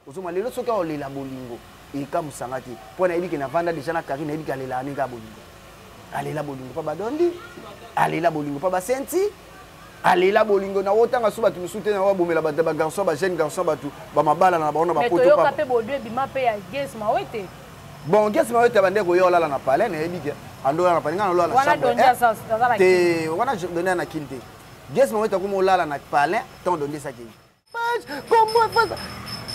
ozoma lelo soki olela bolingo ekamusanga te mpo nayebi ke navanda deja na Karine nayebi ke alela aninga bolingo alela bolingo mpa badondi alela bolingo mpa basenti alela bolingo na otanga so bato mosusu te na wabomela bato bagarçon bajeune garçon bato bamabala na bango na bapoto bon gesi mawete bande koyo olala na palais nayebi ke ando na palais ngana olala na chambre te wana donner na kinte gesi mawete ko olala na palais tant donner ça ki comment faire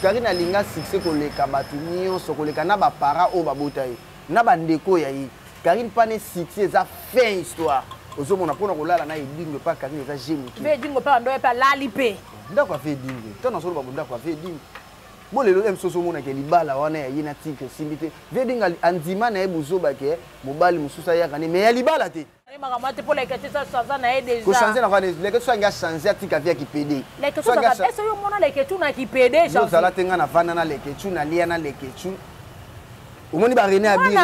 Karine alinga succès koleka bato nyonso koleka na ba para o babota ye na bandeko ya ye Karine pane succès eza fin histoire ozomona pona kolala na edingo pa Karine eza génie ki edingo pa ndo pa lali pe ndako afa edingo tona solo ba ndako afa edingo bo lelo emsoso mona ke libala wana ya yina tike simbite vedinga andima na ebuzoba ke mobali mususa ya kane mais ya libala te makamate pour les questions ça na déjà ko changer na kwane les questions nga changer atika via ki PD les questions ça est-ce yo mona les questions na ki PD changer ça la tenga na vana na les questions na lia na les questions omoni ba René Abiri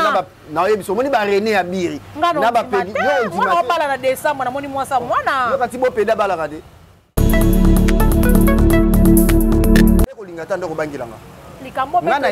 na yebiso omoni ba René Abiri na ba PD yo ndima on parle na décembre na moni moi ça mwana yo kati bo PD bala kade ko lingata ndoko bangilanga ngana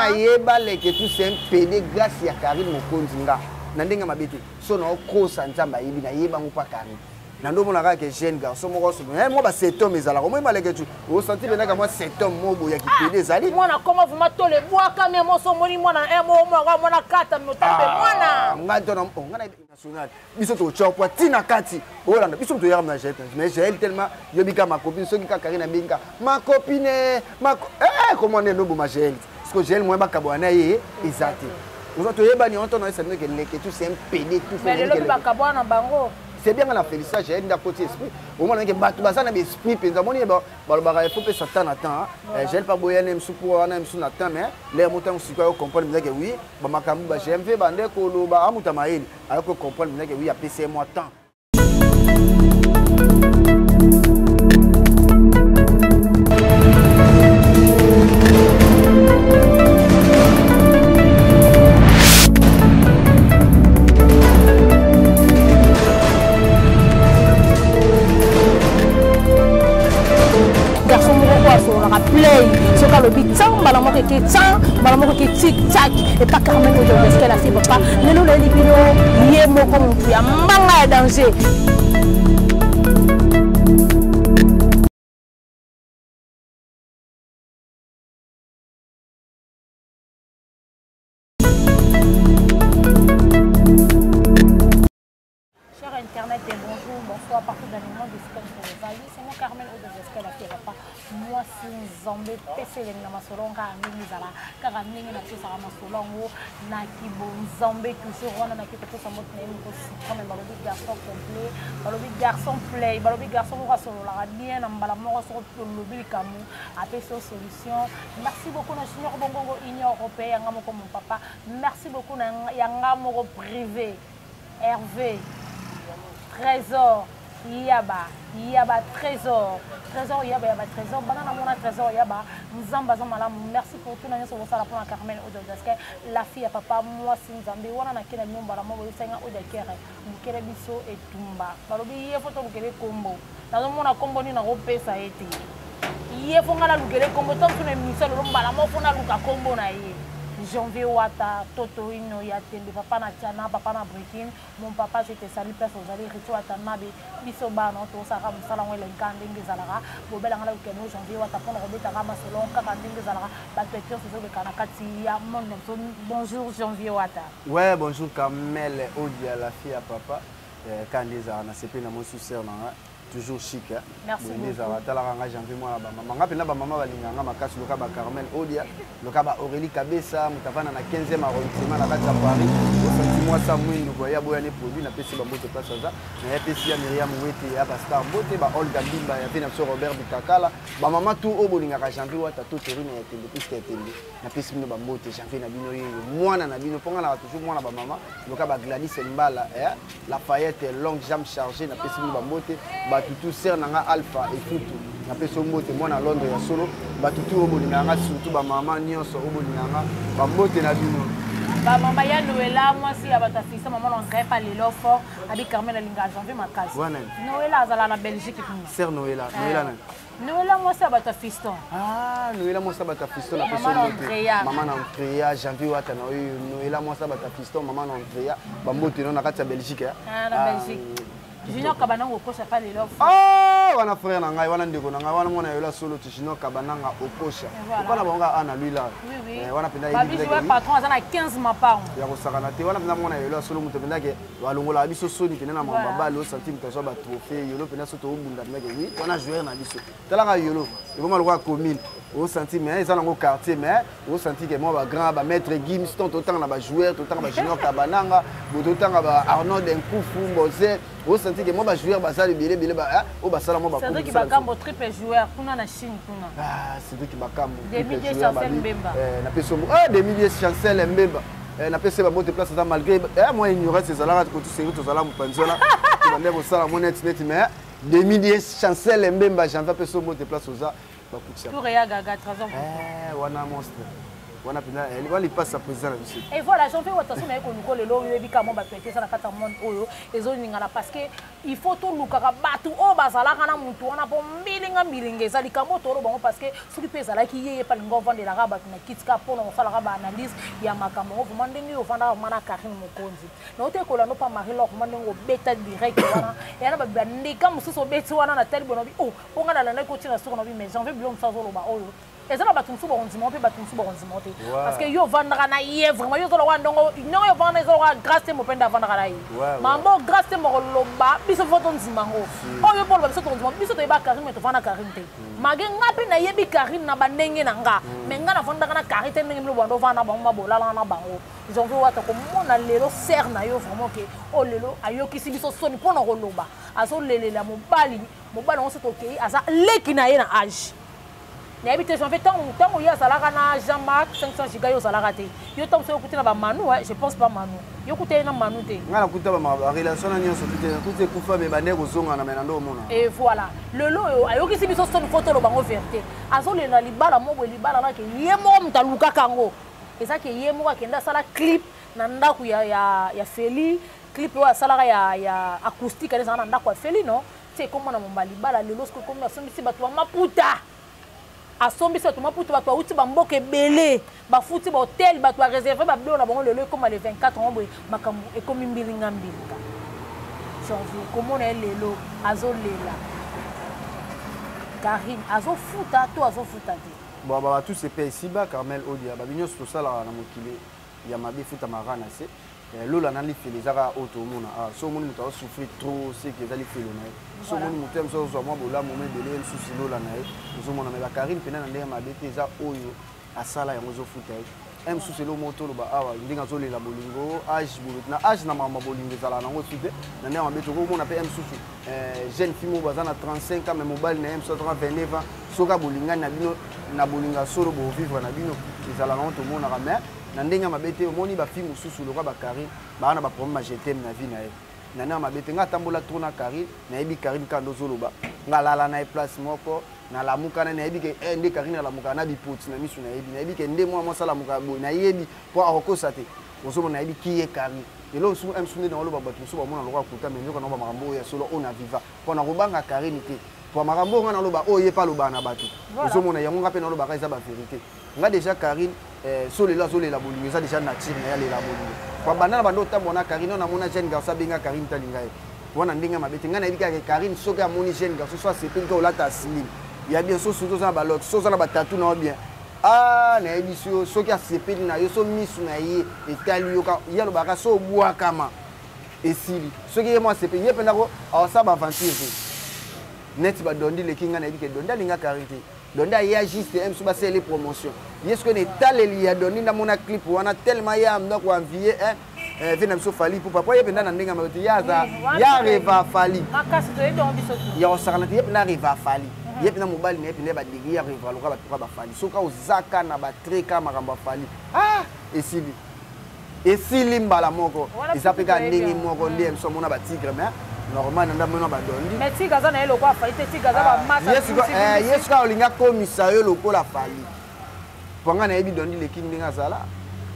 yeba leke tu c'est un PD grâce ya Karine Mokonzi nga na ndenge mabete so na okosa nzamba yebi na yeba ngo pa Karine na ndo mona ka ke jeune garçon moko so moi ba 7 hommes ezala ko moi maleke tu o senti benaka moi 7 hommes mobo ya ki PD ezali mwana comment vraiment to le bois quand même so moni mwana mwana kata notambe mwana ngado na ngana national biso to chopwa tina kati olanda biso to yara na jeune mais j'ai tellement yobika ma copine so ki ka Karine benga ma copine comment ne no bo ma jeune parce que jeune moi ba kabwana ye ezati nous avons yebani on tona c'est que les tout c'est un PD tout mais le ba kabwana bango c'est bien la félicité j'ai un côté esprit au moment que bato bazana be esprit penza moni ba ba il faut que ça tana temps j'ai pas boyane msu pour ana msu na temps mais les montants su quoi comprendre que oui ba makambu ba j'aime bande ko lo ba amuta maeli alors que comprendre que oui a PC moi temps le bitan balamo ke tan balamo ke tic tac et pas Carmen de ce qu'elle a fait papa ne nous le libino yé moko mutu ya manga danger cher internet et bonjour bonsoir partout dans le monde de ce que vous voyez c'est moi Carmen de ce qu'elle a fait papa moi si nzambe pese le na masolonga mingi zala kaka mingi na pesa ka masolongo na kibo nzambe toujours wana na kito sa mot na mo si comme balobi garçon complet balobi garçon play balobi garçon ko solola bien na mbala mo so lobi kamu apesa solution merci beaucoup na junior bongo union européenne ngamo comme mon papa merci beaucoup na yanga mo privé Hervé Trésor Yaba Trésor Yaba Trésor banana mona Trésor Yaba nzamba zomala merci pour tout nanya so sala pour Carmen Ododaske la fille à papa moi sinzambe wana na kina nyumba la mo senga odakere mukere biso etumba balobi ye photo bukele kombo na mona kombo ni na ko pesa ete ye fonga la lukele kombo tant tuna misa lo mbala mo fona luka kombo na ye Janvier Wata, Toto Ino, Yatembe, papa na Tiana, papa na Brikin, mon papa j'étais salut personne, vous allez retour à Tanabe, Bisobano, tout ça, Salon et l'Enkanding des Alara, Bobel Angala Keno, Janvier Wata, pour Robert Rama Solon, Kakanding des Alara, Batpetion, c'est le Kanakati, bonjour Janvier Wata. Ouais, bonjour Kamel, Odia, la fille à papa, Kandeza, on a CP dans mon sous-sœur, toujours chic. Merci beaucoup. Janvier moi maman ngapela ba maman balinganga makasi loka ba Carmen Odia loka ba Aurélie Kabesa mutavana na 15e arrondissement la kati ya Paris osati moi ça mwindu kwa ya boya ne produit na pesi ba moto place ça na ya pesi ya Myriam Wete ya ba star bote ba Olga Bimba ya pena so Robert Bikakala ba maman tout obolinga ka Janvier Wata to terine ya tende piste tende na pesi mino ba moto Janvier na bino yeyo mwana na bino ponga na toujours mwana ba maman loka ba Gladys Mbala la Fayette longue jambe chargée na pesi mino ba moto tout ser nanga alpha et tout na peso mbote mona Londres ya solo batutu obolinganga surtout ba maman nyonso obolinganga ba mbote na bino ba mama ya Noëlla moi si abatafisa maman on greffe à l'offre abi Carmen Linga Janvier makasi Noëlla azala na Belgique ser Noëlla Noëlla moi ça bata fiston. Ah, Noëlla moi ça bata fiston la personne Andrea. Maman Andrea, janvier wata na Noëlla moi ça bata fiston maman Andrea. Bambote non na kati ya Belgique. Ah na Belgique. Junior Kabananga okosha pas les love. Ah, wana frère na ngai wana ndeko na ngai wana mona yola solo tu Junior Kabananga okosha. Wana bonga ana lui là. Oui. Wana penda yibi. Babi jouer patron azana 15 mapao. Ya ko sakana te wana penda mona yola solo muto penda ke walongola biso soni pena na mamba balo centime to so ba trophée yolo pena so to bunda ndeke oui wana joueur na biso. Tala ka yolo. Ikoma lokwa commune. Au senti mais ils ont un quartier mais au senti que moi ba grand ba maître Gims tout autant na ba joueur tout autant ba Junior Kabananga tout autant ba Arnaud Denkoufou Mbose au senti que moi ba joueur ba ça belé ba au ba sala moi ba c'est vrai qui ba kambo triple joueur kuna na Chine kuna ah c'est vrai qui ba kambo Demi Chancel Mbemba na peso Demi Chancel Mbemba na peso ba moto place malgré moi ignorer ces salaires que tu sais tout salaire panzola tu vas never sala mon net mais Demi Chancel Mbemba j'en vais peso moto place aux tout réa gaga 3 ans wana monstre wana pina elle passe à présent là dessus et voilà j'en fais attention mais ko le lo yebi ka mo ba pété ça na kata monde oyo ezoninga parce que il faut tout lukaka batu o bazala kana muntu wana po mbilinga ezali kambo toro bango parce que soki pesa la ki yeye pa lingo vendre la raba na kitka po na sala raba analyse ya makambo vraiment ndenge yo vanda mana Karine Mokonzi na ote ko la no pa Marie-Laure mandingo beta direct wana et na ba ndika mususu beti wana na tel bonobi oh ponga na la ko tina sur no bi mais j'en veux blom ça zolo ba oyo et ça va battre sous bon dimanche battre sous bon dimanche parce que yo vendre na yé vraiment yo zolo wa ndongo non yo vendre zolo wa grâce mo penda vendre na yé mambo grâce mo loba biso photo nzimango oh yo pour biso to nzimango biso to ba Karine to vendre Karine te mage ngapi na yebi Karine na bandenge na nga mais nga na vendre na Karine te ndenge mo bondo vendre bango mabolala na bango ils ont vu wata ko mona lelo ser na yo vraiment que oh lelo ayoki si biso soni pona ko loba aso lelela mobali on se toke asa leki na ye na âge na habité j'en fait tant ya salaka na Jean-Marc 500 giga yo salaka te yo tant so écouter na ba Manu je pense pas Manu yo écouter na Manu te ngala kuta ba relation na nyo so tout kufa be bande ko zonga na menando mona et voilà le lo ayoki si biso son photo lo bango vérité azo le na libala mo libala na ke yemo mtaluka kango eza ke yemo akenda sala clip na ndaku ya Feli clip wa salaka ya acoustique na ndaku ya Feli no c'est comment na mombali bala le lorsque comme na sombi si batwa maputa asombi se tuma putu batwa uti bamboke belé ba futi ba hôtel batwa réservé ba bilo na bango le comme le 24 ans boy makambu e comme mbilinga janvier comment na lelo azolela Karine azofuta to azofuta te bon ba tout se paye ici bas Carmel Odia ba binyo so sala na mokile ya mabe futa marana se lola nali fele zaka auto mona so moni muta souffrir trop c'est que zali fele na so moni mutem so so mo bola moment de l'en souci lola na so mona me ba Karine pena na ndenge mabe te za oyo asala yango zo futa em souci lo moto lo ba awa ndinga zo lela bolingo age bolut na age na mama bolingo zala nango sute na ndenge mabe to ko mona pe em souci jeune fille mo bazana 35 ans mais mobile na em so 29 ans so ka bolinga na bino na bolinga solo bo vivre na bino ezala nango to mona ka mais na ndenge mabete omoni ba film mususu lokwa ba Karine ba na ba problème jetem na vie na ye na na mabete nga tambola tourna Karine na yebi Karine kando zoloba ngalala na place moko na la muka na yebi ke ndé Karine la muka na bipoti na misu na yebi ke ndé moi sala muka bo na yebi po akosa te ozomo na yebi ki ye Karine elo su em sunde na loba batu so ba mona lokwa kuta me nyoko na ba makambo ya solo ona viva po na robanga Karine te po makambo nga na loba oye pa loba na batu ozomo na yango ngape na loba ka eza ba vérité nga déjà Karine solela bolingo eza déjà nature na ya lela bolingo kwa banda na bando tambona Karine na mona jeune garçon benga Karine talinga ye wana ndinga mabete nga na yebika ke Karine soki amoni jeune garçon soit sepeli ka olata slim ya bien so surtout na balok so na batatu na bien na yebiso soki asepeli na yo so misu na ye etali yo ka ya lobaka so bwa kama esili soki ye mo asepeli ye penda ko awasa ba aventure net ba dondi le kinga na yebike dondi alinga Karine donda ya juste M suba c'est les promotions est-ce que ne taleli ya doni na mona clip wana tellement ya mna ko envier vena mso fali pour papa yebenda na ndenga mabeti ya za ya reva fali makasi to yedo mbiso ya osakana te yebena reva fali yebena mobile ne yebena ba digi ya reva loka ba ba fali soka ozaka na ba treka makamba fali esili mbala moko isapeka ndenge moko ndie mso mona ba tigre mais normal nda mona ba dondi mais tiga za na elo kwa fa ite tiga za ba masa yesu ka olinga komisa yo lokola fali ponga na yebi dondi le king ndinga sala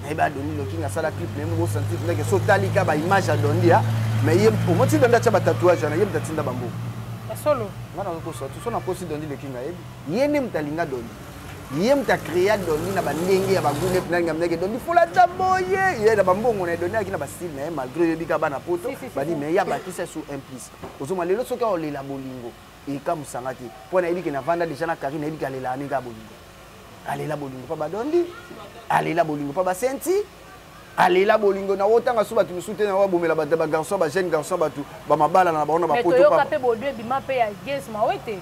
na yeba dondi le king asala clip même mo sentir ndenge so talika ba image a dondi ya mais ye o moti donda cha ba tatouage na yeba tatinda bambo solo ngana ko so to so na posi dondi le kinga yebi yene mtalinga dondi ye mta créer dondi na bandenge ya bagune planning amneke dondi fula taboye ye na bambongo na dondi akina ba style na malgré yebi ka bana poto badi mais ya batisa sous implice ozoma lelo soka olela bolingo e ka musanga te pona yebi ke na vanda déjà na Karine yebi ka lela aninga bolingo alela bolingo pa badondi alela bolingo pa basenti alela bolingo na wotanga so batu misute na wabomela ba garçon ba jeune garçon batu ba mabala na baona ba poto pa mais toyoka pe bodwe bima pe ya Guess Mawete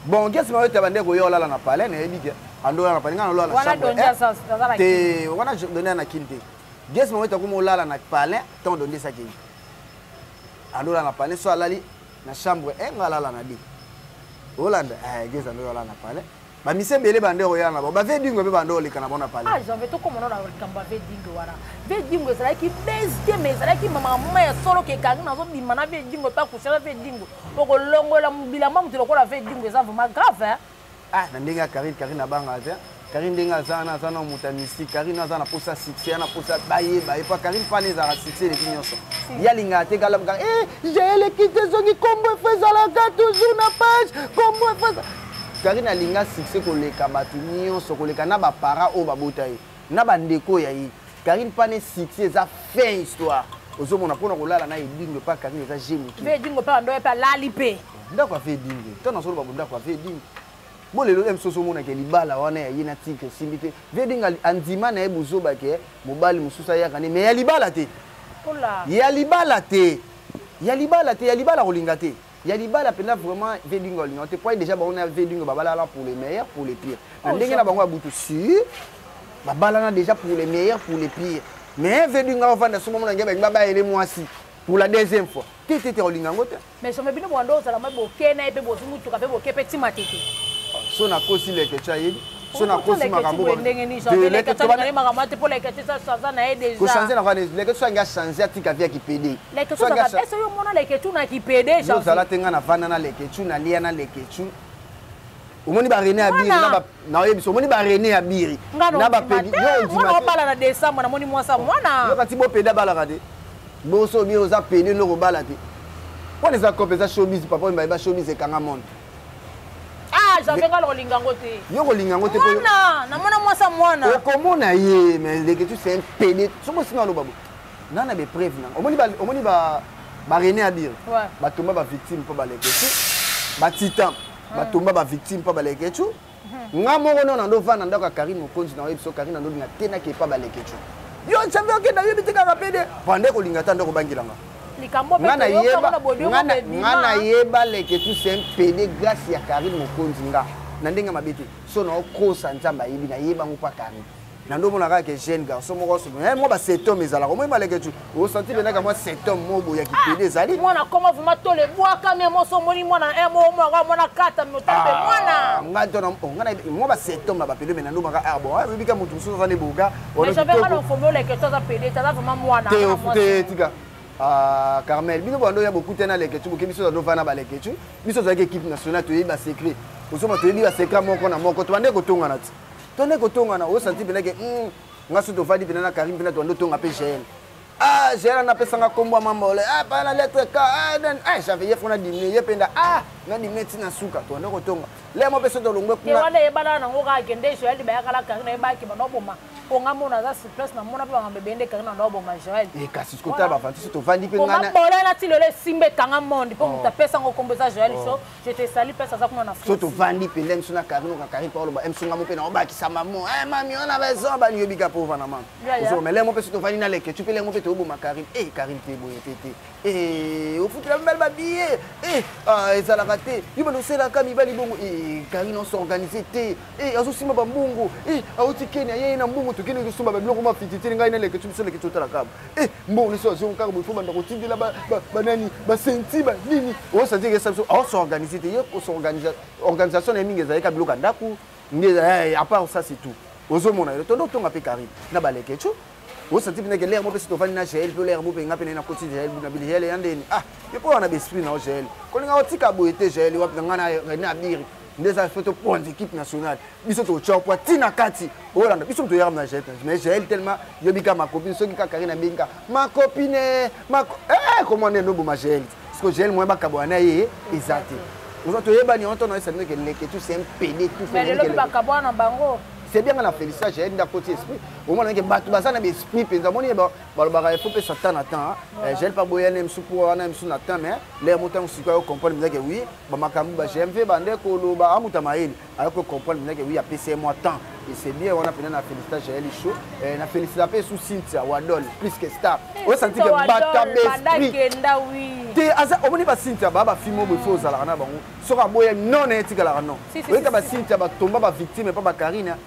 bon Guess Mawete bande ko yo lala na palais na yebi ke ando na palais ngana lola na chambre wana donja ça te wana donner na kinte Guess Mawete ko mo lala na palais tant donner ça ki ando na palais so alali na chambre ngala lala na di Hollande Guess ando lala na palais ba misembele bande royana ba ve dingo be bande oleka na bona palais j'avais tout comme on a kamba ve dingo wana ve dingo ezala ki best mais ezala ki mama ya solo ke kangi na zo bimana ve dingo pa kusala ve dingo poko longola bilamba mutu lokola ve dingo eza vraiment grave na ndenge Karine na banga te Karine ndenge zana muta mystique Karine zana posa succès na posa baye pa Karine pa neza succès les nyonso yalinga te kala j'ai le quitté zongi combo faisala toujours na page combo faisala Karine alinga succès koleka batu nyonso koleka na ba para o babota ye na bandeko ya yi Karine pa ne succès za fin histoire ozomona pona kolala na edingo pa Karine za génie ve dingo pa ndo pa lali pe ndako fa edingo tona solo babunda kwa fa edingo bolelo emsoso mona ke libala wana ya yina tika simbite ve dinga andima na ebuzo ba ke mobali mususa ya kane mais ya libala te ola ya libala te ya libala kolinga te ya libala pena vraiment vedingo olinga te point déjà on a vedingo babala là pour les meilleurs pour les pires na ndenge na bango abutu si babala na déjà pour les meilleurs pour les pires mais vedingo ofanda somo mona ngeba ngaba ele mwasi pour la deuxième fois tete olinga ngote mais so mebino bondo za la mabo kena ebe bozumu tuka pe bokepe timatete so na kosi leke cha yebi so na kosi makambo ndenge ni so leke cha ngani makambo te pour leke cha ça na e déjà ko changer na kwa leke so nga changer atika via kipede leke so ka eso yo mona leke tu na kipede changer so la tenga na vana na leke tu na lia na leke tu omoni ba René Abiri na yebi so omoni ba René Abiri na ba pedi yo ndima bala na décembre na moni mwasa mwana yo kati bo peda bala kade bo so bi oza pedi no ko bala te pour les accompagner showbiz papa mba showbiz e kanga monde j'avais pas le lingango te yo ko lingango te mwana na mona mwasa mwana o komona ye mais leke tu c'est un pedi so mo sina lo babu nana be preuve na omoni ba René Abiri ba tomba ba victime po ba leke tu ba titan ba tomba ba victime po ba leke tu nga moko no na ndo vana ndaka Karine Mokonzi na webiso Karine ndo linga tena ke pa ba leke tu yo savais que na yebi tika ka pede pande ko linga tanda ko bangilanga likambo pe yo na bodio ngana yeba leke tu c'est un pede grâce ya Karine Mokonzi nga na ndenge mabete so na okosa nzamba yebi na yeba ngo pa Karine na ndo mona ka ke jeune garçon moko so moi ba cet homme ezala ko moi maleke tu o senti bena ka moi cet homme mo boya ki pede zali mwana koma vuma tole bwaka me moso moni mwana mo mwana kata me tape mwana ngato na ngana moi ba cet homme ba pede me na ndo maka bon yebi ka mutu so za ne boga mais je vais pas l'informer leke to za pede ta vraiment mwana te tika Carmel bino bando ya beaucoup tena leke tu bokebi so do vana ba leke tu biso za équipe nationale to yeba secret osoma to yebi ba secret moko na moko to bande ko tonga na ti tonne ko tonga na o senti bena ke ngaso to vadi bena na Karim bena to ndo tonga pe GL GL na pesa nga kombo mamole pa na lettre K j'avais ye fona dimine ye penda na dimine tina suka to ndo ko tonga le mo pesa to longwe kuna wale ye bala na ngoka agende GL ba yakala Karim na ba ki ba no boma onga mona za surprise na mona pa ngambe bende Karim na ndo boma GL kasi ko ta ba fanti to vandi pe ngana bola na ti lele simbe kanga monde po muta pesa ngo kombo za GL so je te sali pesa za kuna na so to vandi pe lem suna Karim ka Karim pa lo ba emsunga mo pe na ba ki sama mo mami ona ba zo ba nyobi ka po vana mam so mais le mo pesa to vandi na leke tu pe le mo pe to boma Karim Karim te boye tete au foot la belle ba billet ezala raté yo no sela ka mi bali bongo Karim on s'organiser te azo sima ba mbungu auti Kenya ye na mbungu to Kenya ko sumba ba biloko ma fititi ngai na leke tu biso leke totala kaba mbungu so zo ka bo fo banda ko tindela ba nani ba senti ba nini o sa dire ça on s'organiser te yo ko s'organiser organisation na mingi za ka biloko ndaku nge à part ça c'est tout ozo mona yo to ndo pe Karim na ba leke tu o senti bine ke l'air mo pe to fani na GL pe l'air mo pe ngape na côté GL na bi GL yandeni yo po na be esprit na GL ko linga otika boyete GL wa ngana René Abiri ndeza photo pour l'équipe nationale biso to chopwa tina kati Hollande biso to yam na GL mais GL tellement yo bika ma copine soki ka Karine Benga ma copine comment ne no bo ma GL parce que GL mo ba kabwana ye ezate Nous avons yebani on tona esanga que les tout c'est un PD tout mais le ba kabwana bango c'est bien la félicité j'ai d'un côté esprit au moment que batu bazana be esprit penza moni ba ba il faut que ça tana temps j'ai pas boyer nem sou pour ana msu na temps mais les montants si quoi comprendre que oui ba makambu ba j'aime ba ndeko lo ba amuta maeli alors que comprendre que oui a PC moi temps et c'est bien on a pris la félicité j'ai les chaud et la félicité sous Cynthia Wadol plus que star on senti que bata esprit te asa omoni ba Cynthia ba film bo faut za la na bango soka boyer non etika la non oui ta ba Cynthia ba tomba ba victime pas ba Karina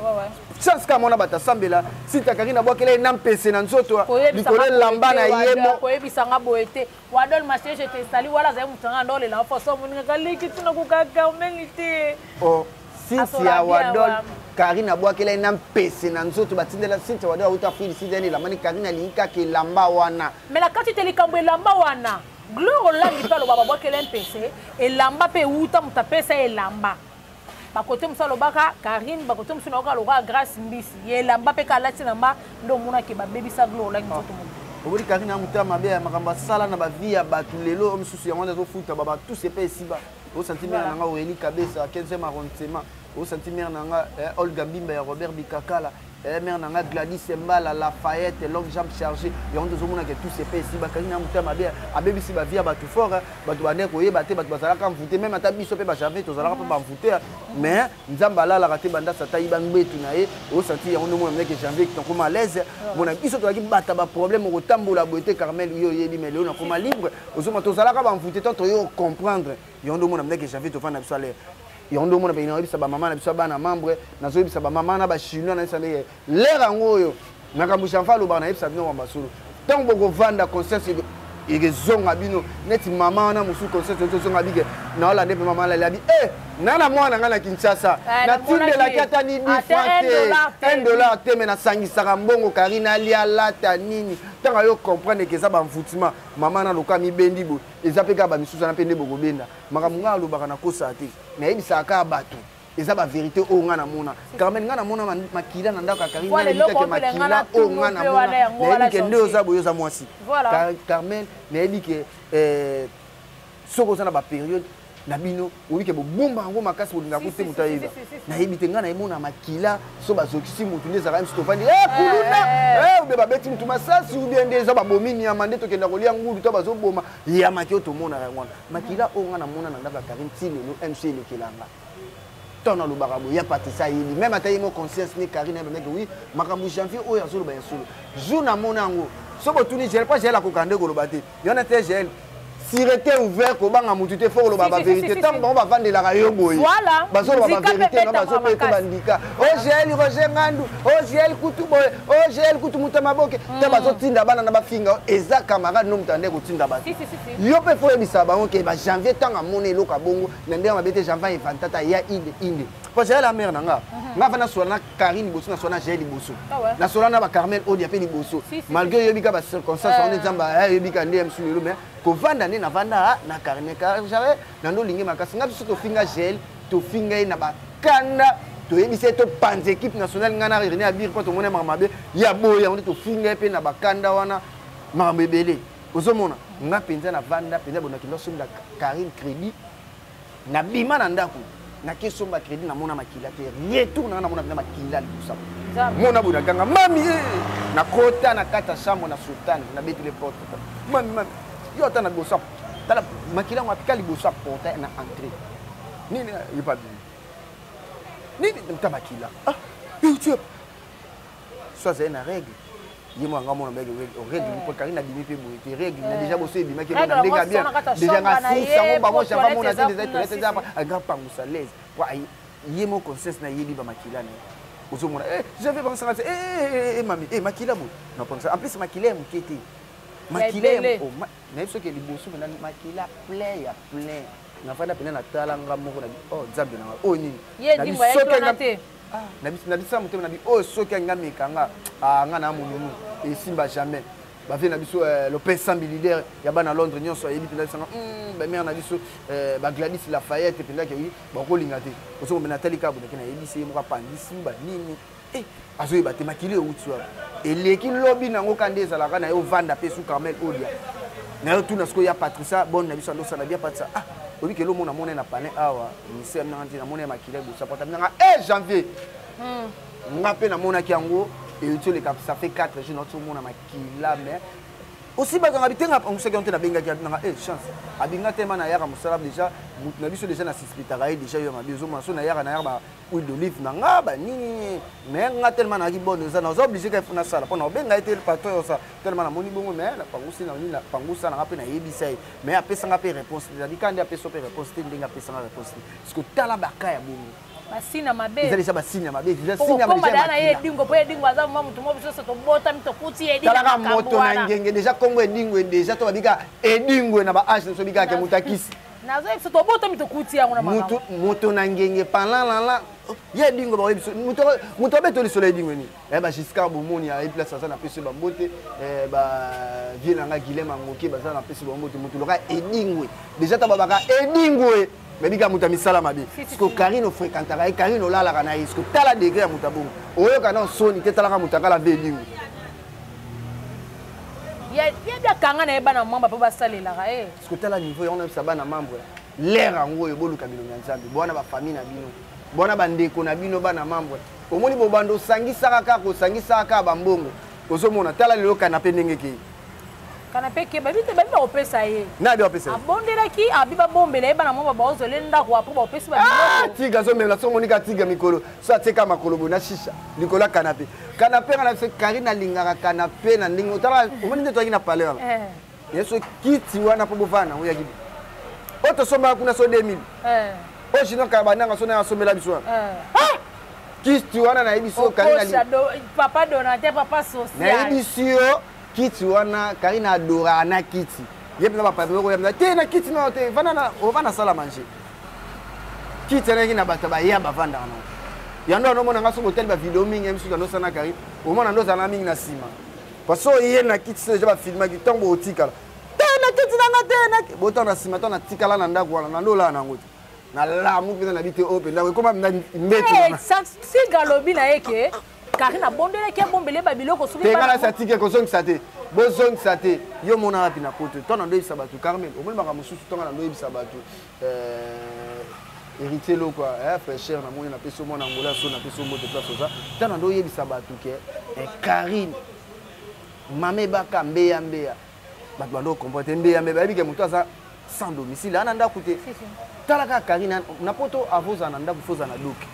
chance ka mona bata sambela Cynthia Karina bokele na mpese na nzoto likole lamba na yemo ko yebisanga boete Wadol marché je te sali wala za mutanga ndole la foso moninga kaliki tuna kukaka umelite oh Cynthia Wadol Karina bokele na mpese na nzoto batindela Cynthia Wadol uta fili sideni la mani Karina linka ke lamba wana mais la kati te likambo lamba wana Gloire langi palo baba bokele mpese e lamba pe uta mutapesa e lamba bakote musalo baka Karine bakote musino ka loka grâce mbisi ye lamba pe kala tinamba ndo muna ke babebisa Gloire langi toto mo obuli Karine amutama be makamba sala na ba via batu lelo msusu yango zo futa baba tout c'est pas ici ba au sentiment nanga Aurélie Kabesa 15e arrondissement au sentiment nanga Olga Bimba ya Robert Bikakala mère nanga Gladys Mbala Lafayette longue jambe chargée et on deux hommes que tout c'est pas ici ba Karine amutama be abebisi ba via batu fort batu bane ko yeba te batu bazala ka mvuter même ata biso pe ba jamais tozala ka ba mvuter mais nzamba la raté banda sata ibangbetu na ye au senti on nous mec janvier qui sont à l'aise mon biso to ki bata ba problème au tambola beauté Carmel yo yebi mais on a comme libre aux hommes tozala ka ba mvuter tant yo comprendre et on nous mec janvier to fa na biso aller yondo mona bina bisa ba mama na bisa bana membre na zo bisa ba mama na ba chinois na sande lera ngoyo na kambusha mfalo ba na bisa bino wa basulu tant boko vanda conscience ige zonga bino neti mama na musu conscience to zonga bige na ola ndepe mama la labi nana mwana ngana Kinshasa na tinde la kata ni $1 te mena sangisa mbongo Karina lia lata nini tanga yo comprendre que ça ba mfutima mama na loka mi bendi bo ezapeka ba misusa na pende boko benda makamunga lobaka na kosa te na yebisa ka bato eza ba vérité o ngana mona Carmen ngana mona makila na ndaka Karina na ndaka makila o ngana mona na ke ndio za boyo za mwasi Carmen na yebi ke soko sana ba période na bino obi ke bomba ngo makasi bolinga kote mutaiba na yebi te ngana emona makila so bazokisi mutu ndeza ka mstofani kuluna ube babeti mutu masasi ubi ndeza ba bomini ya mande to kenda kolia ngulu to bazoboma ya makio to mona ngwana makila o ngana mona na ndaka Karine tilelo MC le kelanga tona lo barabo ya patisa yini même atayi mo conscience ni Karine mec oui makambu janvier o ya solo ba solo jouna mona ngo so botuni gel pas gel la kokande ko lo bate yona te gel si était ouvert ko banga mutu te fort lo ba vérité tant bon va vendre la rayon boy voilà bazo ba vérité non bazo pe ko bandika o gel Roger Ngandu o gel kutu boy o gel kutu mutama boke te bazo tinda bana na ba finga eza camarade no mutande ko tinda ba yo pe fo ebisa ba ke ba janvier tanga mona eloka bongo na ndenge ba bete janvier infantata ya inde parce que la mère nanga nga fana sola Karine bosso na sola Gel bosso na sola na ba Carmel Odia pe bosso malgré yobika ba circonstances on ezamba yobika ndem sulelo mais ko vanda ne na vanda na Karine jawe na ndo lingi makasi nga biso to finga Gel to finga na ba kanda to yebise to panze équipe nationale ngana rene abir ko to mona mamabe ya boya on to finga pe na ba kanda wana mambebele ozomona nga penza na vanda penza bona kindo sumla Karine crédit na bima na ndako na kesomba crédit na mona makila te retour na mona makila libusa mona bona ganga mami na kota na kata chambre na sultan na beti les portes mami yo ta na bosa tala makila ngwa pikali bosa porte na entrée nini y pas nini ta makila tu ça c'est une règle yimo nga mona mbege règle pour Karine bimi pe boité règle na déjà bossé bima ke na ndega bien déjà na si sango ba mo chamba mona te des toilettes za pa grand pa musalaise pour yimo conscience na yebi ba makila na ozomona je vais penser mami makila mo non penser en plus makila mo kete makila o na biso ke liboso na makila plein ya plein na fana pena na talanga moko na nzambe na o nini ye dimba ya tonate na bisa mutema na bi o soki ngameka nga nga na mununu et simba jamais ba vient na biso le père Sambilidaire ya bana Londres nyonso yebi pena sanga ba mère na biso ba Gladys Lafayette pena ke oui ba ko linga te oso mbena talika bu na yebi se mo ka pandisi ba nini azoyi ba te makile utwa eleki lobi nango kandeza la kana yo vanda pe su Carmel Odia na yo tuna sko ya Patricia bon na biso ndo sana bien Patricia obi ke lo mona mona na pané awa ministère na ntina mona makile bu sapota nga janvier nga pe na mona ki yango et tu les ça fait 4 jours notre mona makila mais aussi ba nga bitenga on se konte na benga ki na chance abinga tema na yaka musala déjà na biso déjà na hospitalier déjà yo mabezo maso na yaka ba huile d'olive na nga ba nini mais nga tellement na ki bonne ça na obligé ka funa sala pona benga été le patron ça tellement na moni bongo mais na pangusi na ni na pangusa na pe na yebisa mais apesa nga pe réponse c'est-à-dire quand apesa pe réponse ndinga apesa nga réponse parce que tala baka ya bongo basina mabe ils allaient basina mabe ils basina mabe dana ye dingo po dingo aza mamu tumo biso to bota mito kuti e dingo tala moto na ngenge déjà kongo dingo déjà to babika e dingo na ba age so bika ke mutakisi nazo biso to bota mito kuti yango na mama moto na ngenge panla ye dingo ba biso moto beto li soleil dingo ni ba jusqu'à bomoni a place ça na pese ba mbote ba vie na nga Guilhem Ngoki ba ça na pese ba mbote moto loka e dingo déjà ta babaka e dingo mais biga muta misala mabe parce que Karine fréquentera et Karine olala kana est-ce que tala degré ya muta bongo oyo kana soni te tala ka muta kala vedingo ya bia kanga na eba na mamba pa basalela ka parce que tala niveau on aime ça bana membre l'air ngo yo boluka bino nyanzambe bona ba famille na bino bona bandeko na bino bana membre omoni bobando sangisa ka ba mbongo kozomona tala lelo kana pe ndenge ki kana peke babite babita opesa ye na bi opesa abondela ki abiba bombela eba na mamba baozole ndako apo ba opesa ba biloko tiga zo mela so monika tiga mikolo so ateka makolo bona shisha likola canapé na se Karine lingaka canapé na ndingo tala omoni ndeto akina pale wana yeso kiti wana po bovana oya gibi oto somba kuna so 2000 o jino ka bananga so na somela biso kiti wana na ebiso Karine papa donateur papa social na ebisio kiti wana Karine adora na kiti yep na papa ko yamna te na kiti no te vana sala manger kiti na ngina bata ba ya bavanda na yando no mona ngaso hotel ba video mingi msuka no sana Karine o mona ndo sana mingi na sima paso ye na kiti se ba filma ki tombo otikala te na kiti na ngate na boto na sima to na tikala na ndako wana na ndola na ngoti na la mu pena na bite open na ko ma mbeto na si galobi na yeke Karine abondela ki abombele ba biloko suki ba ngala sa tike ko zongi sate bozong sate yo mona rapi na poto to na ndo ibisa batu Carmen o mona mususu to na ndo ibisa batu héritier lo quoi frère cher na moni na peso mona ngola so na peso moto place ça to na ndo yebisa batu ke Karine mame baka mbeya batu bando comporter mbeya ba bike muto aza sans domicile ana ndakute talaka Karine na poto avoza na ndaku foza na doki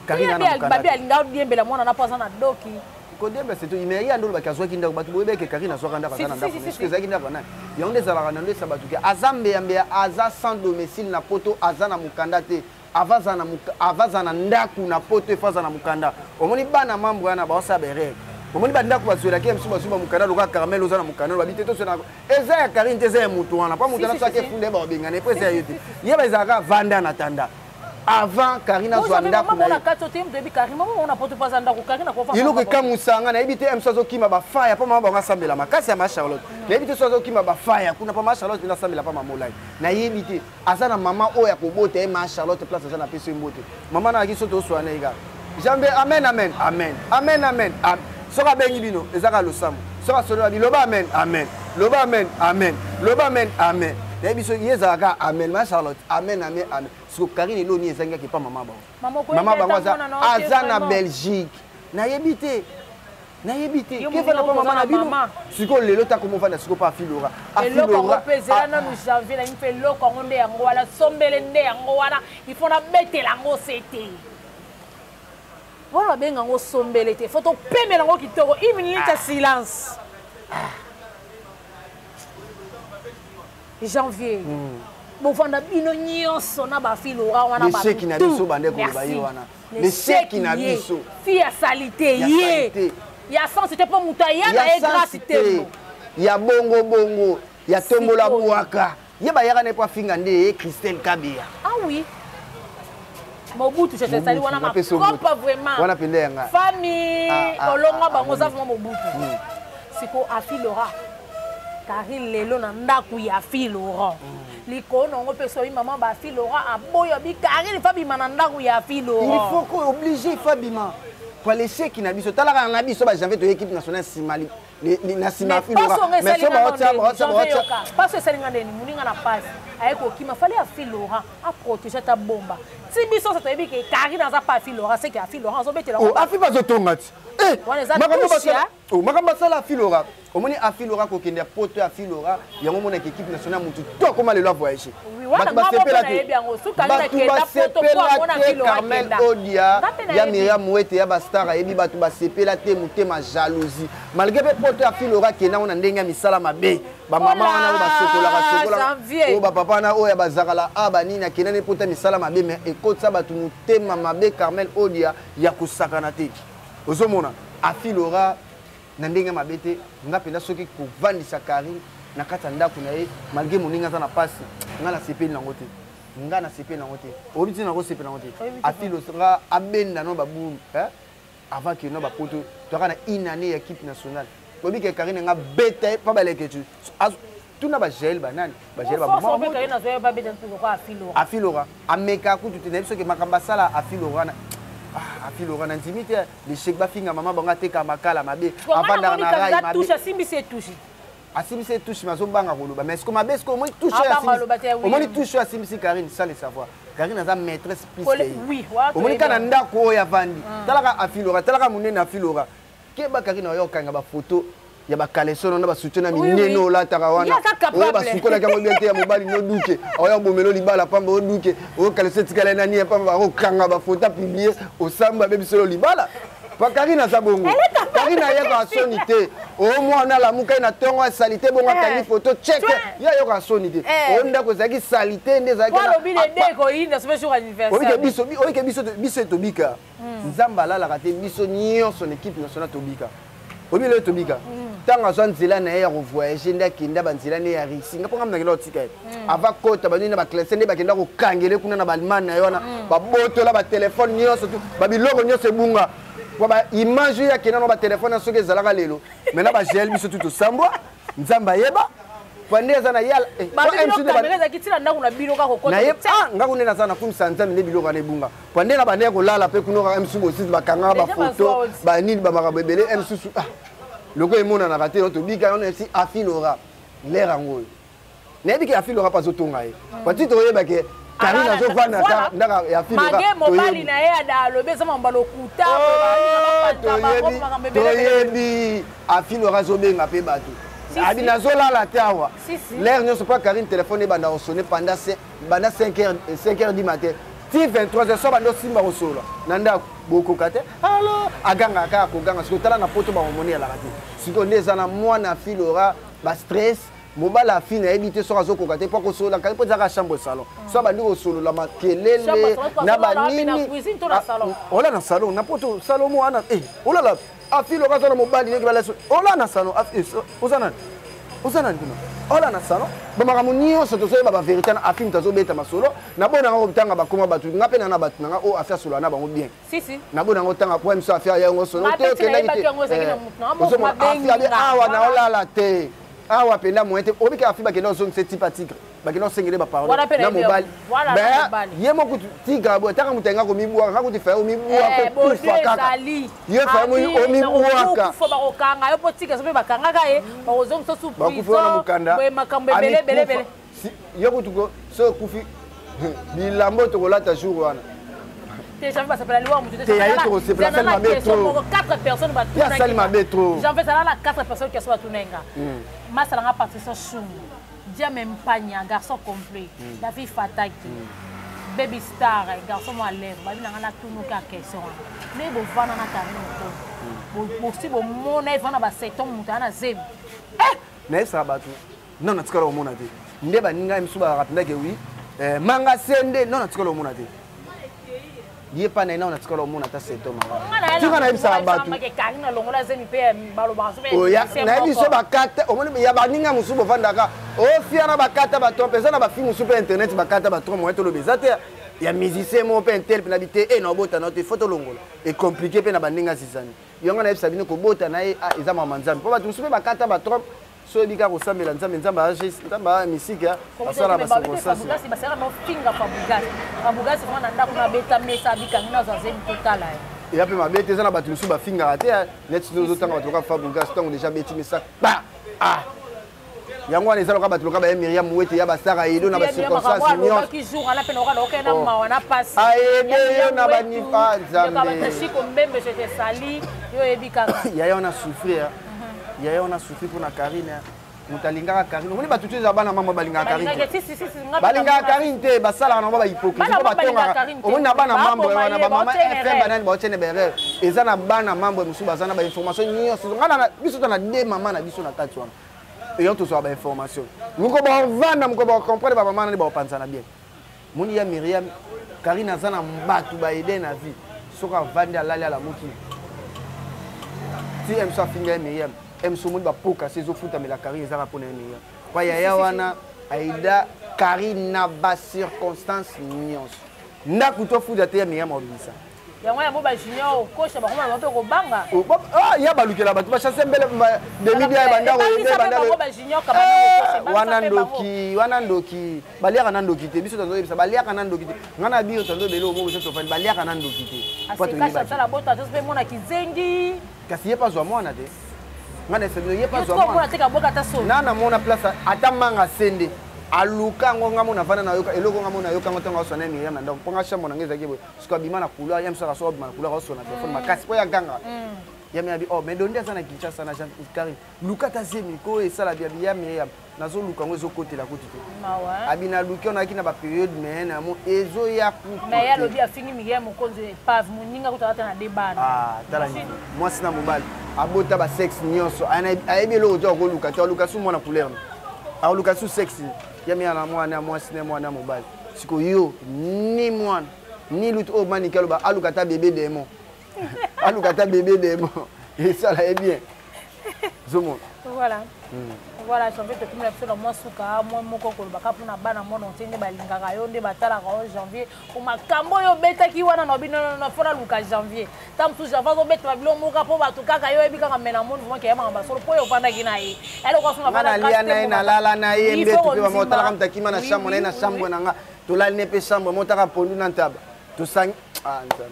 Karine na babi alinga diembela mwana na poza na doki ko dembe c'est tout imeria ndolo bakazwa kinda batu boyebe ke Karine azwa kanda kana ndaku parce que zaki ndako na yonde zalaka na ndo sabatu ke azambe ambe aza sans domicile na poto azana mukanda te avaza na ndaku na poto efaza na mukanda omoni bana mambo yana ba osa bere omoni ba ndaku bazwela ke msuba suba mukanda loka caramel ozana mukanda ba biteto sona eza ya Karine te eza mutu wana pa mutu na so ke funde ba obengana epesa yote yeba ezaka vanda na tanda avant Karine azwanda kuna na kato te mdebi Karine mama ona poto pas anda ko Karine ko fa iloko kamusanga na ebite emsazo kima ba fire pa mama ba ngasambela makasi ya ma Charlotte na ebite so kima ba fire kuna pa ma Charlotte na sambela pa mama molai na yebite azana mama oya ko bote ma Charlotte place azana peso mbote mama na kiso to swana ega jambe amen soka bengi bino ezaka losamu soka solo biloba amen loba amen na biso yezaka amen ma Charlotte amen so Karine lo ni ezanga ke pa mama ba bango aza na Belgique na yebite ke fa na pa mama na bino siko lelo ta komo vanda siko pa filora afilora pezela na nous janvier na mpe loko ngonde yango wala sombele nde yango wana il faut na betela ngo c'était voilà benga ngo sombele te faut to pemela ngo kitoko 1 minute de silence janvier bovanda bino nyonso na bafilora wana ba cheki na biso bande ko ba yo wana le cheki na biso fi ya salite ye ya sans c'était pas mutaya na grâce te ya bongo ya tombola buaka ye ba yaka ne pa finga nde Christelle Kabia oui Mobutu je te sali wana ma propre vraiment wana pende yanga famille olonga bango za vraiment Mobutu siko afilora Karine lelo na ndaku ya filora likono ngo peso mama ba filora aboyo bi Karine fabima na ndaku ya filora il faut qu'on obligé fabima pour les chèques na biso talaka na biso ba janvier to équipe nationale simali na sima filora mais so ba tia parce que c'est ngande ni muninga na passe aye kokima fallait afi Laurent a protéger ta bomba si biso ça toyebi ke Karine aza pas afi Laurent c'est que afi Laurent azobetela oh afi bazotonga ti makambo basala afi Laurent omoni afi Laurent kokende poto afi Laurent yango mona équipe nationale mutu to koma lelo voyager bato basepela te Carmel Odia ya Myriam Mouete ya bastar ayebi bato basepela te mutema jalousie malgré pe poto afi Laurent kena ona ndenga misala mabe ba mama wana basokola o ba papa na oya bazakala abanini kena ne poto misala mabe mais ekotsa bato mutema mabe Carmel Odia ya kusakana te ozomona afi Laurent na ndenge mabe te nga penda soki kovandisa Karine na kati ya ndako na ye malgré moninga aza na pasi nga na sepeli nango te nga na sepeli nango te oyebi ti nango sepeli nango te afi Laurent abenda no babulu avant ke no bapoto toaka na une année ya équipe nationale oyebi ke Karine nga beta ye mpa baleke tu tuna bagel banani bagel afi Laurent ameka kutu te nayebi soki makambo asala afi Laurent afi Laurent na ndimi te l'échec bafinga mama bango ateka makala mabe avandaka na rai mabe asimbisi touche mazobanga koloba mais est-ce que mabe est-ce que omoni touche omoni touche asimbisi Karine sans le savoir Karine aza maîtresse plus omoni kana ndako oyo avandi talaka afi Laurent talaka monene afi Laurent keba Karine oyo okanga bafoto ya bakaleson na basoutien na minene olataka wana oyo basukolaka yango bien te ya mobali noduke oyo bomelo libala pamba oduke oyo kaleson etikala nani ya pamba bakokanga bafoto apiblie osamba bebiselo libala pa Karine aza bongo Karine ayaka soni te oyo mwana lamuka na ntongo ya salite bongo akangi foto check ye ayoka soni te oyo ndako ezalaki salite nde ezalaki oyike biso tobika nzambe alalaka te biso nyonso na équipe nationale tobika obilo tobika tanga zwa nzela na ye ya kovoyage nde akenda banzela ne ya risi nga mponga mnangela otika ye ava kota banini na baklase nde bakenda kokangele kuna na balimane na ye wana babotola batelefone nyonso tu babiloko nyonso ebunga po baimage oyo akenda na batelefone soki ezalaka lelo mai na bagel biso tu tosambwa nzambe ayeba po nde eza na yala ngako nde naza nakumisa nzambe nde biloko wana ebunga po nde na bande ya kolala mpe kunoka msu bosisi bakangaka bafoto banini bamakambo ebele msusu loko emonanaka te tobika yango esi afi Laurent lere yango oyo nayebi ke afi Laurent mpe azotonga ye pati toyebake Karine azovanda ndaka ya afi toyebi afi Laurent azobenga mpe bato abi nazolala te awa lere nyonso mpo Karine telefone ebanda kosone pendant 5h du matin ti 23h so bando simba kosolola na ndako bokoka te alo aganga kaka koganga sikoyo tala na poto bakomoni elaka te sikoyo nde eza na mwana afi Laurent bastress mobala afi nayebi te soki azokoka te mpo akosolola kali mpo ezaka chambre salon so bandi kosolola makelele na banini ola na salon na poto salon mo wana olala afi Laurent aza na mobali neki balaso ola na salon oza nani kuna ola na salon bamakambo nyonso tozoyeba bavérité na afi moto azobeta masolo nabona yango kotanga bakoma bato nga mpe na bato nanga oyo afi asolola na bango bien nabona yango tanga po miso afi aya yango solo te okendaki te afi abi awa na olala te awa mpenza moyen te obika afi bakenda ozongisa tipa tigre bakenda osengele baparole na mobali ye moko tigre boye taka moto yanga komibwaka nga kuti faye omibwaka kufa kaka ye faye omibwaka bakufi wana mokanda ye kutuko so okufi bilambo tokolata jour wana asali mabe trop masalanga Patricia Chungu Diame Mpanya garçon complet David Fataki Baby Star garçon moi lèvre babi nanga na tunuka question ne bo vana na Karine to bo si bo mona vana ba seton mutana zem na esa batu non na tikala omona te nde baninga msuba rapenda ke oui manga sende non na tikala omona te ye pa na ina na tikala omona ta seton manga tika na ibisa batu Karine longola zemi pe balo ba oya na biso bakata omoni ya baninga musubo vandaka ofia na bakata bato pesa na bafi musubo internet bakata bato mo eto lobeza te ya musicien mo pe intel na bité e na bota na te photo longola e compliqué pe na baninga sisani yonga na ibisa bino ko bota na e eza mama nzambe po bato musubo bakata bato so bika ko sambela nzambe nzambe agis nzamba misika asala ba circonstance basera no finga fabugasi mwana ndako na beta mesa bika ngina za zemi totala et après ma bête ça na batu musuba finga raté net nous autant bato ka fabugas tant déjà beti mesa ba yango wana eza loka bato loka ba Myriam Wete ya basara ido na ba circonstance nyonso ki jour ala pe noka oke na mawa na passe ayede yo na ba nifa nzambe ka batashiko mbembe je te sali yo ebikaka yaya on a souffrir yaya on a souffrir pour na Karine mutalingaka Karine ngoni batu tuza bana mama balingaka Karine balingaka Karine te basala na ba hypocrisie ba batonga omoni na bana mambo wana ba mama FM banani ba tene berere eza na bana mambo musu bazana ba information nyonso ngana biso na de mama na biso na kati wana et tout ça ba information muko ba vanda muko ba comprendre ba mama na ba panzana bien moni ya Myriam Karine azana mbatu ba aider na vie soka vanda alali ala muki si emsa finga Myriam emso moni ba poka sezo futa mais la Karine ezaka pona Myriam kwa ya wana aida Karine na ba circonstance nyonso ndaku to futa te Myriam obisa yango ya moba junior coach ba koma ba ko banga ah ya balukela batu ba chasser mbele demi dia banda ko ebe banda moba junior ka bana wana ndoki baliaka na ndoki te biso tazo ebisa baliaka na ndoki te ngana bio tazo belo mo biso to fa baliaka na ndoki te pato ni ba sala bota to pe mona kizengi kasi ye pas zo mwana te ngana se ye pas zo mwana te ka boka ta so nana mona place atamanga sende aluka ngo ngamo na vana na yoka eloko ngamo na yoka ngotonga osona Myriam na ndako ponga chambo na ngeza kebo siko bima na kula yam saka so bima na kula osona telefone makasi po ya ganga yam ya bi oh mais donde sana Kinshasa na Jean Karine luka ta zemi ko e sala bia bia Myriam nazo luka ngo zo côté la côté mawa abina luka na kina ba période mais na mo ezo ya ku mais ya lobi afingi Myriam konze pave muninga kutata na debana ah tala ni moi sina mobile abota ba sexe nyonso ayebi lo jo ko luka to luka su mona couleur a luka su sexy yami ala mwana mwasi ne mwana mobali siko yo ni mwana ni lut o manikelo ba alukata bébé démon alukata bébé démon et ça là est bien zomo voilà voilà janvier te kuma na mwa suka mwa moko ko ba kapu na bana mona ntende balingaka yo nde batala ka janvier o makambo yo betaki wana no bino na fona luka janvier tam tu janvier zo beta bilo moka po batu kaka yo ebika ka mena monde vraiment ke yama ba solo po yo panda kina yi elo ko suna bana grâce na lala na ye mbe tu ba motala kam takima na chambre na chambre nanga to la ne pe chambre motaka pondu na table to sang ah nzambe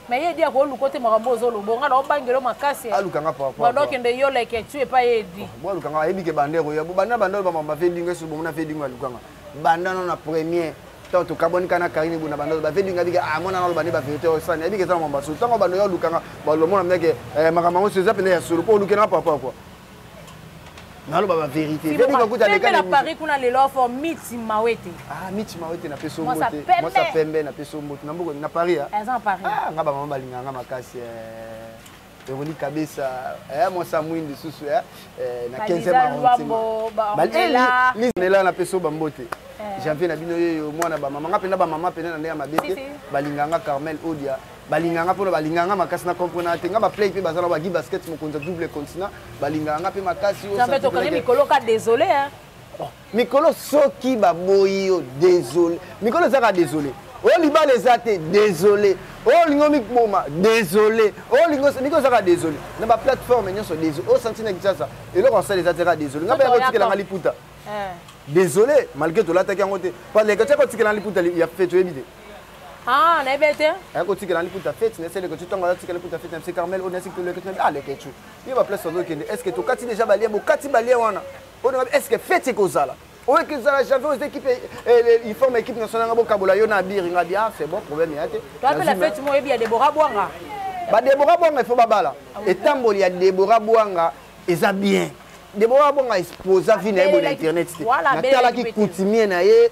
mais il dit à quoi le côté marambo zolo bonga na obangelo makasi alukanga papa bando kende yo like tu es pas edi moi alukanga ebike bandero ya banda bando ba mama fedinga so bomuna fedinga alukanga banda na premier tant to kaboni kana Karine buna bando ba fedinga bika ah mona na bandi ba vérité o sana ebike za mamba so tango bando yo alukanga ba lo mona meke makambo so za pene ya solo ko alukena papa quoi nalo ba vérité fedinga kuta le kana Paris kuna le lofo miti mawete ah miti mawete na peso mote moi ça pembe na peso mote na mboko na Paris ah Paris ah ngaba mama balinga nga makasi Eroni kabisa moi ça mwindi susu na 15e arrondissement balila nela na peso bambote janvier na bino yo mwana ba mama ngapenda ba mama pena na ndenge mabete balinganga Carmel Odia balinganga pona balinganga makasi na comprendre te ngaba play pe bazala ba gi basket mokonza double continent balinganga pe makasi o ça to koni mikolo ka désolé hein mikolo soki ba boyo désolé mikolo zaka désolé o libale zate désolé o lingo mikboma désolé o lingo niko zaka désolé na ba plateforme nyonso désolé o senti na Kinshasa eloko on sale zate ka désolé ngaba ya kotikela ngali puta désolé malgré tout l'attaque en côté parce que quand tu as liputa il a fait tu éviter ah na bete à côté que liputa fait c'est celle que tu t'engages que liputa fait c'est Carmel on a dit que le ah le kechu il va place sur le est-ce que tu kati déjà balien bo kati balien wana est-ce que fait c'est cause là o que ça j'avais aux équipes il forme équipe nationale ngabo kabola yo na bir ngabi ah c'est bon problème ya te tu appelles la fête moi bien Deborah Bwanga ba Deborah Bwanga il faut babala et tamboli ya Deborah Bwanga eza bien Deborah Bwanga exposa vie na bon internet na tala ki coutumier na ye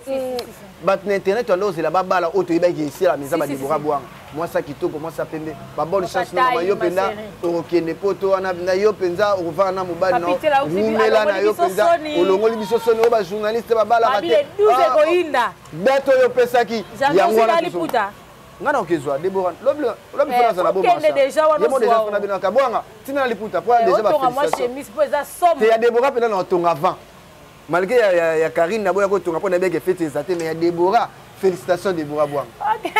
bat na internet ndo c'est la babala auto ibaki ici la maison ba Deborah Bwanga moi ça kitoko moi ça pembe ba bonne chance na yo penda okende poto wana na yo penza ovana na mobali no rumela na yo penza olongoli biso soni o ba journaliste babala mate 12 ko inda beto yo pesaki yango na liputa ngana okezwa Deborah lobi fona za la bomba ça yemo déjà fona bino kabwanga tina liputa pour déjà ba félicitations te ya Deborah pena na tonga avant malgré ya Karine na boya ko tonga pona beke fête ezate mais ya Deborah félicitations Deborah Bwanga. OK,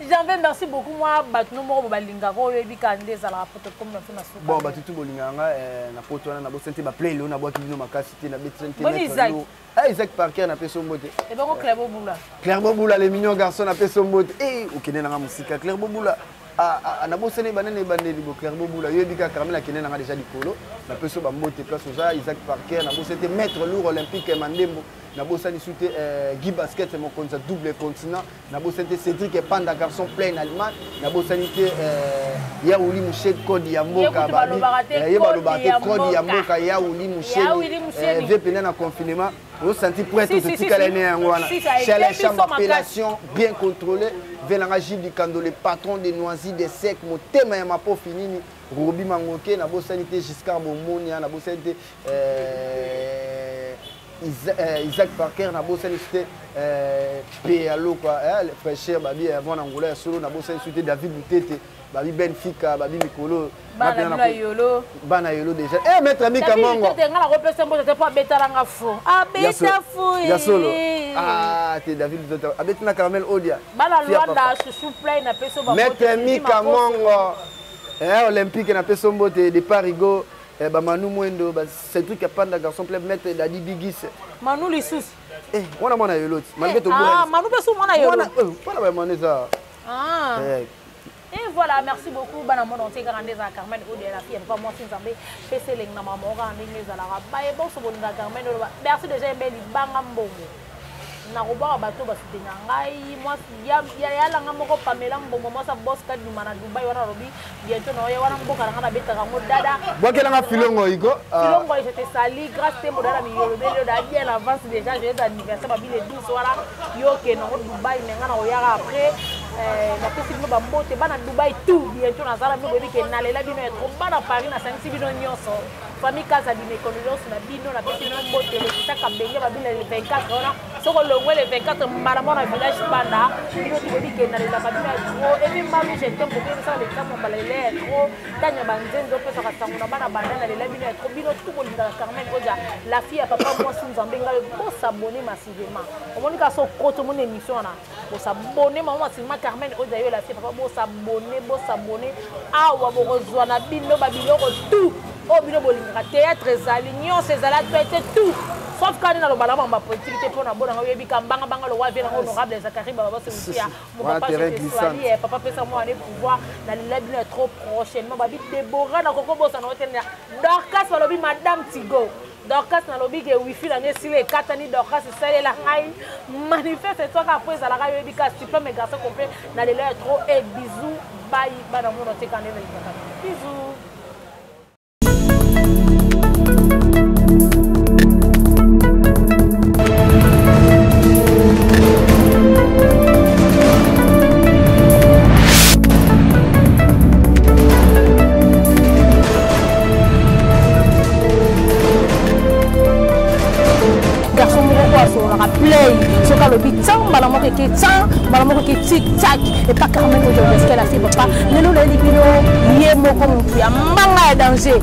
j'en merci beaucoup moi batno mo balinga ko yebi kande za la poto comme na fina suka. Bon batutu bolinganga na poto na bo sente ba play lo na bo kibino makasi te na betrente na Isaac. Isaac Parker na peso mbote. Et ben ko Claire Boboula. Claire Boboula les mignons garçons na peso mbote. Eh okene na musika Claire Boboula. nabosani banene bandeli bo Claire Bobula yebika Carmel akene nanga déjà likolo na peso ba mbote place oza Isaac Parker nabosete maître lourd olympique Mandembo nabosani sute Guy Basket mon konza double continent nabosete Cédric Panda garçon plein allemand nabosani te Yaouli Mouché Kodi ya mboka babi yeba lobate Kodi ya mboka Yaouli Mouché vepena na confinement on senti prêtre de tikalene ngwana chez les chambres d'appellation bien contrôlé Venanga Gilles du Kando, le patron des Noisis, des secs, mon thème est ma pauvre finini, Roby Mangoke, na bosanité Giscard Bomonia, na bosanité Isaac Parker, na bosanité Péalo, le frère Babi, avant Angola, solo, na bosanité David Boutete, Babi Benfica, Babi Mikolo, Bana Yolo. Bana Yolo déjà. Eh, maître ami Kamango. La représentation, c'était pas Betalanga fou. Ah, Beta fou. Ya solo. Ah, t'es David Boutete. Abetna Carmel Odia. Bana Luanda, chouchou plein, na peso ba. Maître ami Kamango. Olympique na peso mbote de Parigo. Manu Mwendo, c'est truc à Panda garçon plein maître Dadi Bigis. Manu Lissous. Eh, on a mon ayolot. Ah, Manu Bessou mon ayolot. Pas la même ça. Ah. Et voilà, merci beaucoup. Bana mon entier grandez à Carmen Odia la fille, pas moi Sinzambé, PC Ling na maman grandez les alara. Ba e bon so bon na Carmen. Merci déjà mbeli banga mbongo. Na roba bato ba soutenir ngai moi ya la nga moko Pamela mbongo moi sa boss ka du mana Dubai wana robi bientôt na wana mboka na nga beta ngo dada. Bokela nga filongo iko. Filongo j'étais sali grâce tembo dada mi yoro belo da bien avance déjà j'ai des anniversaire ba bile 12 wala yo ke na Dubai nga na oyara après na pesi bino ba mbote bana Dubai tout bientôt na zala bino bebi ke na lela bino être bana Paris na sanksi bino nyonso famille casa di mekonolos na bino na pesi bino mbote le saka benge ba bile le 24 wana soko le 24 mbaramo na village Panda bino tibodi ke na lela ba bino trop et puis mamu j'ai tempo ke ça le temps ba lela trop tanya banzenzo pesa ka sango na bana bana na lela bino trop bino tout ko linda Carmen Odia la fille à papa moi Sinzambé ngai bo s'abonner massivement on moni ka so koto mon émission na bo s'abonner maman massivement Carmen Odia yo la fille papa bo s'abonner awa bo kozwana bino ba biloko tout o bino bolinga théâtre ezali nyonso ezala tout sauf quand on a le ballon ma politique pour na bona yebi kambanga banga le wa vient honorable Zakari baba c'est aussi mon papa c'est papa peut ça moi aller pouvoir na le labine trop prochainement babi Déborah na koko bossa na hôtel Dorcas balobi madame Tigo Dorcas na lobi ke wifi na ngesile katani Dorcas c'est la ngai manifeste toi après ça la yebi ka super mes garçons complet na le trop et bisous bye bana mon te kanela bisous. Le bitan, malamoko qui tient, malamoko qui tic-tac, et pas Carmen Odia parce qu'elle a fait papa. Ne nous le libino, yé moko mon puya, manga danger.